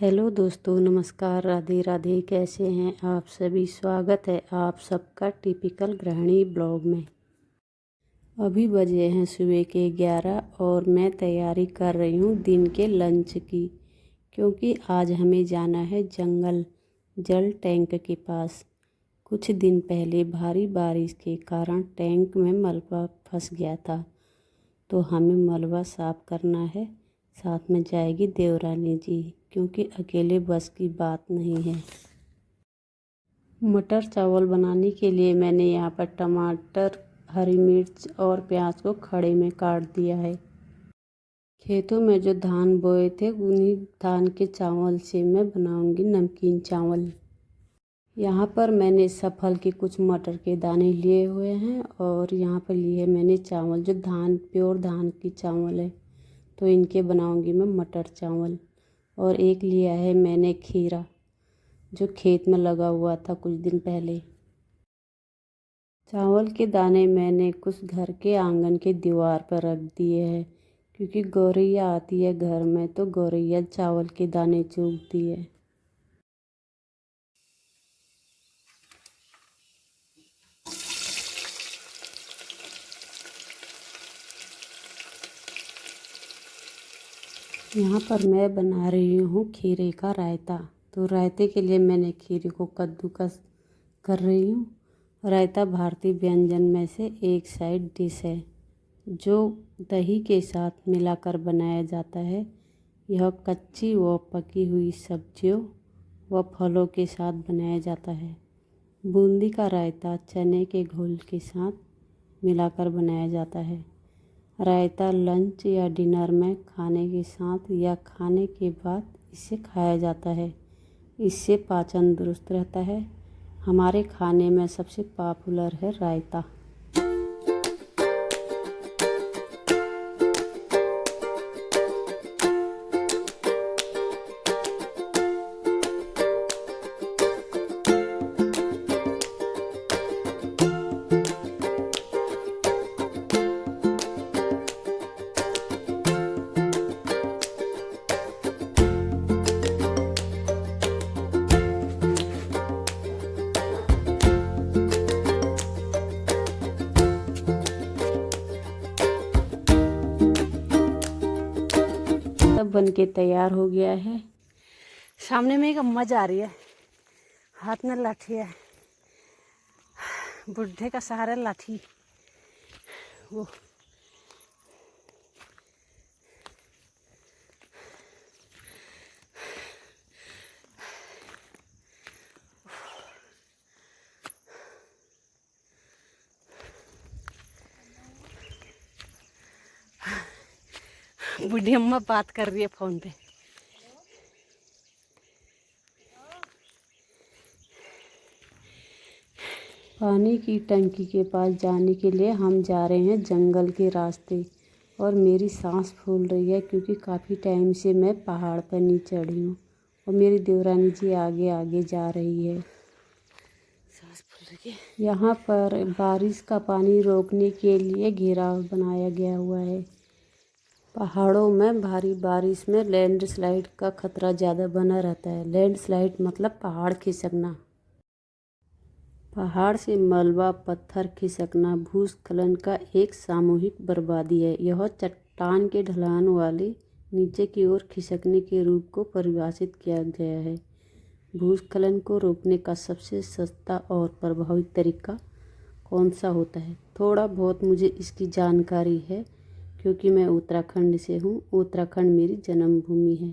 Hello दोस्तों, नमस्कार, राधे राधे। कैसे हैं आप सभी? स्वागत है आप सबका टिपिकल गृहिणी ब्लॉग में। अभी बजे हैं सुबह के 11 और मैं तैयारी कर रही हूँ दिन के लंच की, क्योंकि आज हमें जाना है जंगल जल टैंक के पास। कुछ दिन पहले भारी बारिश के कारण टैंक में मलबा फंस गया था, तो हमें मलबा साफ़ करना है। साथ में जाएगी देवरानी जी, क्योंकि अकेले बस की बात नहीं है। मटर चावल बनाने के लिए मैंने यहाँ पर टमाटर, हरी मिर्च और प्याज को खड़े में काट दिया है। खेतों में जो धान बोए थे उन्हीं धान के चावल से मैं बनाऊंगी नमकीन चावल। यहाँ पर मैंने सफल के कुछ मटर के दाने लिए हुए हैं और यहाँ पर लिए मैंने चावल जो प्योर धान की चावल है, तो इनके बनाऊंगी मैं मटर चावल। और एक लिया है मैंने खीरा, जो खेत में लगा हुआ था कुछ दिन पहले। चावल के दाने मैंने कुछ घर के आंगन के दीवार पर रख दिए हैं, क्योंकि गौरैया आती है घर में, तो गौरैया चावल के दाने चुगती है। यहाँ पर मैं बना रही हूँ खीरे का रायता। तो रायते के लिए मैंने खीरे को कद्दूकस कर रही हूँ। रायता भारतीय व्यंजन में से एक साइड डिश है, जो दही के साथ मिलाकर बनाया जाता है। यह कच्ची व पकी हुई सब्जियों व फलों के साथ बनाया जाता है। बूंदी का रायता चने के घोल के साथ मिलाकर बनाया जाता है। रायता लंच या डिनर में खाने के साथ या खाने के बाद इसे खाया जाता है। इससे पाचन दुरुस्त रहता है। हमारे खाने में सबसे पॉपुलर है रायता। सब बन के तैयार हो गया है। सामने में एक अम्मा जा रही है, हाथ में लाठी है, बुढ़े का सहारा लाठी। वो बूढ़ी अम्मा बात कर रही है फोन पे। पानी की टंकी के पास जाने के लिए हम जा रहे हैं जंगल के रास्ते। और मेरी सांस फूल रही है, क्योंकि काफ़ी टाइम से मैं पहाड़ पर नहीं चढ़ी हूँ और मेरी देवरानी जी आगे आगे जा रही है। सांस फूल रही है। यहाँ पर बारिश का पानी रोकने के लिए घेराव बनाया गया हुआ है। पहाड़ों में भारी बारिश में लैंडस्लाइड का खतरा ज़्यादा बना रहता है। लैंडस्लाइड मतलब पहाड़ खिसकना। पहाड़ से मलबा पत्थर खिसकना भूस्खलन का एक सामूहिक बर्बादी है। यह चट्टान के ढलान वाले नीचे की ओर खिसकने के रूप को परिभाषित किया गया है। भूस्खलन को रोकने का सबसे सस्ता और प्रभावी तरीका कौन सा होता है? थोड़ा बहुत मुझे इसकी जानकारी है, क्योंकि मैं उत्तराखंड से हूँ। उत्तराखंड मेरी जन्मभूमि है।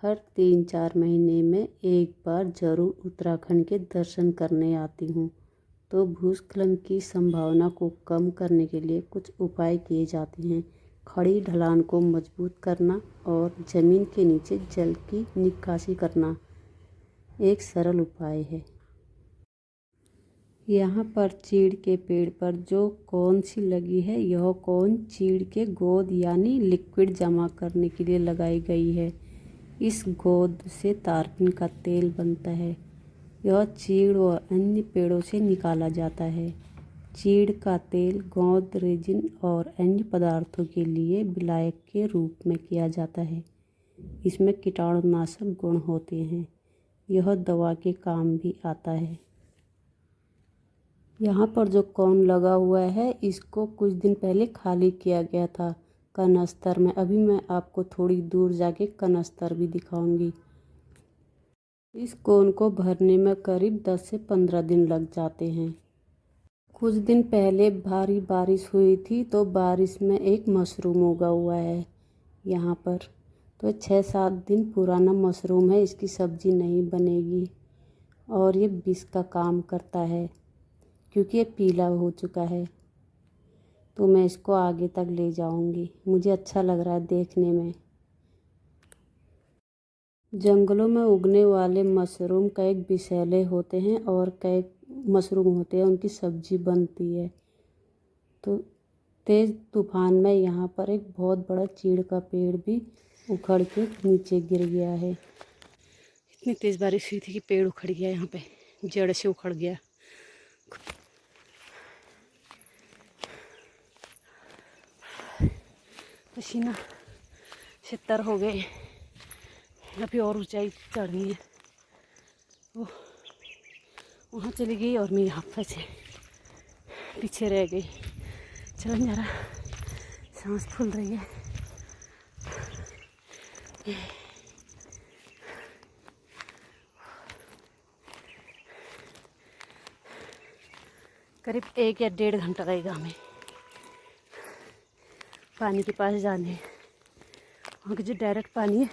हर 3-4 महीने में एक बार ज़रूर उत्तराखंड के दर्शन करने आती हूँ। तो भूस्खलन की संभावना को कम करने के लिए कुछ उपाय किए जाते हैं। खड़ी ढलान को मजबूत करना और ज़मीन के नीचे जल की निकासी करना एक सरल उपाय है। यहाँ पर चीड़ के पेड़ पर जो कौन सी लगी है, यह कौन चीड़ के गोद यानी लिक्विड जमा करने के लिए लगाई गई है। इस गोद से तारपीन का तेल बनता है। यह चीड़ व अन्य पेड़ों से निकाला जाता है। चीड़ का तेल गोंद, रेजिन और अन्य पदार्थों के लिए विलायक के रूप में किया जाता है। इसमें कीटाणुनाशक गुण होते हैं। यह दवा के काम भी आता है। यहाँ पर जो कौन लगा हुआ है इसको कुछ दिन पहले खाली किया गया था कनस्तर में। अभी मैं आपको थोड़ी दूर जाके कनस्तर भी दिखाऊंगी। इस कोन को भरने में करीब 10 से 15 दिन लग जाते हैं। कुछ दिन पहले भारी बारिश हुई थी तो बारिश में एक मशरूम उगा हुआ है यहाँ पर। तो 6-7 दिन पुराना मशरूम है, इसकी सब्ज़ी नहीं बनेगी और ये विष का काम करता है क्योंकि ये पीला हो चुका है। तो मैं इसको आगे तक ले जाऊंगी, मुझे अच्छा लग रहा है देखने में। जंगलों में उगने वाले मशरूम कई विषैले होते हैं और कई मशरूम होते हैं उनकी सब्जी बनती है। तो तेज़ तूफान में यहाँ पर एक बहुत बड़ा चीड़ का पेड़ भी उखड़ के नीचे गिर गया है। इतनी तेज़ बारिश हुई थी कि पेड़ उखड़ गया, यहाँ पे जड़ से उखड़ गया। पसीना से तर हो गए। अभी और ऊंचाई चढ़नी है। वो वहाँ चली गई और मैं यहाँ फंसे पीछे रह गई। चलो जरा सांस फूल रही है। करीब 1 या 1.5 घंटा लगेगा हमें पानी के पास जाने। वहाँ का जो डायरेक्ट पानी है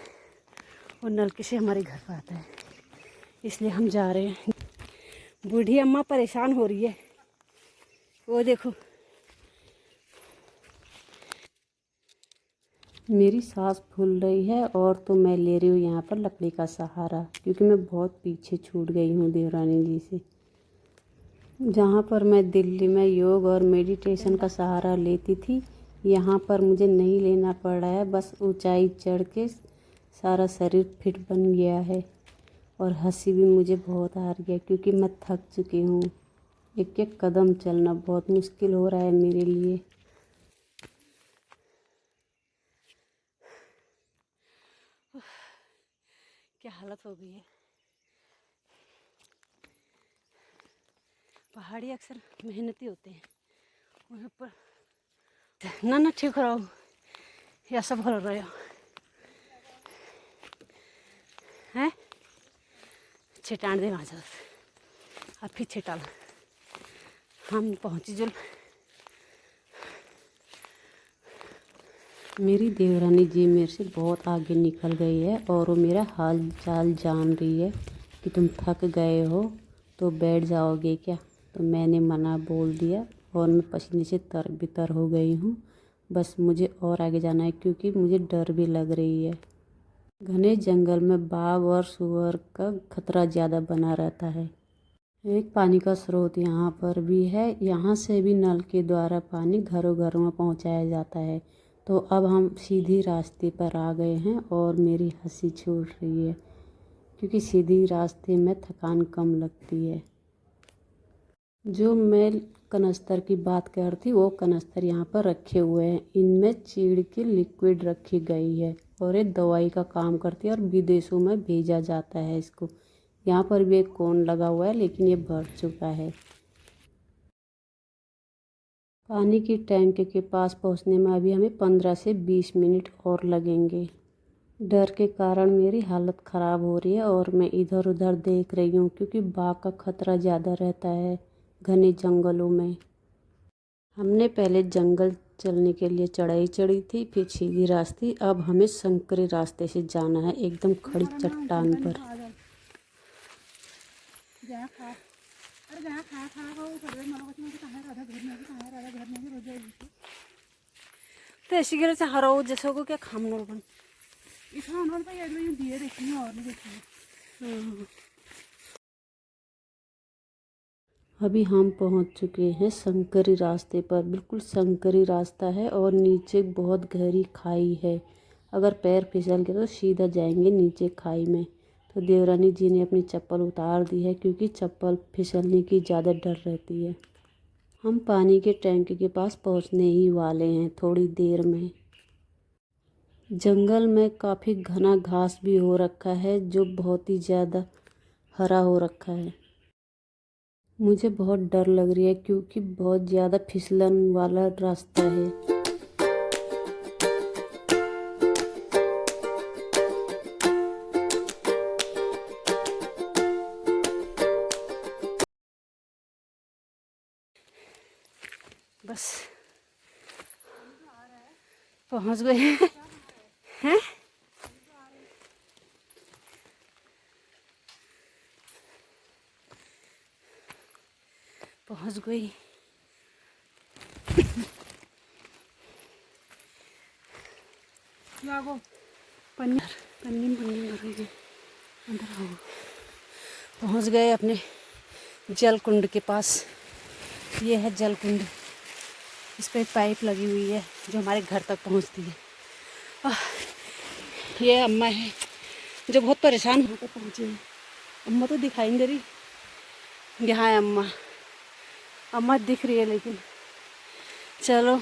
वो नलके से हमारे घर पर आता है, इसलिए हम जा रहे हैं। बूढ़ी अम्मा परेशान हो रही है, वो देखो। मेरी सांस फूल रही है और तो मैं ले रही हूँ यहाँ पर लकड़ी का सहारा, क्योंकि मैं बहुत पीछे छूट गई हूँ देवरानी जी से। जहाँ पर मैं दिल्ली में योग और मेडिटेशन का सहारा लेती थी, यहाँ पर मुझे नहीं लेना पड़ रहा है। बस ऊंचाई चढ़ के सारा शरीर फिट बन गया है और हंसी भी मुझे बहुत आ रही है क्योंकि मैं थक चुकी हूँ। एक एक कदम चलना बहुत मुश्किल हो रहा है मेरे लिए। क्या हालत हो गई है। पहाड़ी अक्सर मेहनती होते हैं। वहाँ पर ना ठीक हो रहा हो या सब हो रहे हो हैं। छिटाण दे वहाँ और फिर छिटाल हम पहुँची जुल। मेरी देवरानी जी मेरे से बहुत आगे निकल गई है और वो मेरा हाल चाल जान रही है कि तुम थक गए हो तो बैठ जाओगे क्या। तो मैंने मना बोल दिया और मैं पसीने से तर बितर हो गई हूँ। बस मुझे और आगे जाना है क्योंकि मुझे डर भी लग रही है। घने जंगल में बाघ और सुअर का खतरा ज़्यादा बना रहता है। एक पानी का स्रोत यहाँ पर भी है, यहाँ से भी नल के द्वारा पानी घरों घरों में पहुँचाया जाता है। तो अब हम सीधी रास्ते पर आ गए हैं और मेरी हंसी छूट रही है क्योंकि सीधी रास्ते में थकान कम लगती है। जो मैं कनस्तर की बात कर रही थी वो कनस्तर यहाँ पर रखे हुए हैं। इनमें चीड़ की लिक्विड रखी गई है और ये दवाई का काम करती है और विदेशों में भेजा जाता है इसको। यहाँ पर भी एक कोन लगा हुआ है लेकिन ये भर चुका है। पानी की टैंक के पास पहुँचने में अभी हमें 15 से 20 मिनट और लगेंगे। डर के कारण मेरी हालत ख़राब हो रही है और मैं इधर उधर देख रही हूँ क्योंकि बाघ का खतरा ज़्यादा रहता है घने जंगलों में। हमने पहले जंगल चलने के लिए चढ़ाई चढ़ी थी, फिर सीधी रास्ते। अब हमें संकरे रास्ते से जाना है एकदम खड़ी चट्टान पर। तो ऐसी गिर से हरा हो जैसे को क्या खाम नोर अभी हम पहुंच चुके हैं संकरी रास्ते पर। बिल्कुल संकरी रास्ता है और नीचे बहुत गहरी खाई है। अगर पैर फिसल गए तो सीधा जाएंगे नीचे खाई में। तो देवरानी जी ने अपनी चप्पल उतार दी है क्योंकि चप्पल फिसलने की ज़्यादा डर रहती है। हम पानी के टैंक के पास पहुंचने ही वाले हैं थोड़ी देर में। जंगल में काफ़ी घना घास भी हो रखा है जो बहुत ही ज़्यादा हरा हो रखा है। मुझे बहुत डर लग रही है क्योंकि बहुत ज़्यादा फिसलन वाला रास्ता है। बस पहुंच गए हैं। पहुंच गई। पन्नी पन्नी पन्नी भरेगी अंदर आओ। पहुंच गए अपने जल कुंड के पास। ये है जल कुंड। इस पर पाइप लगी हुई है जो हमारे घर तक पहुंचती है। ये अम्मा है जो बहुत परेशान होकर पहुंची है। अम्मा तो दिखाई नहीं दे रही। यहाँ है अम्मा। अम्मा दिख रही है लेकिन चलो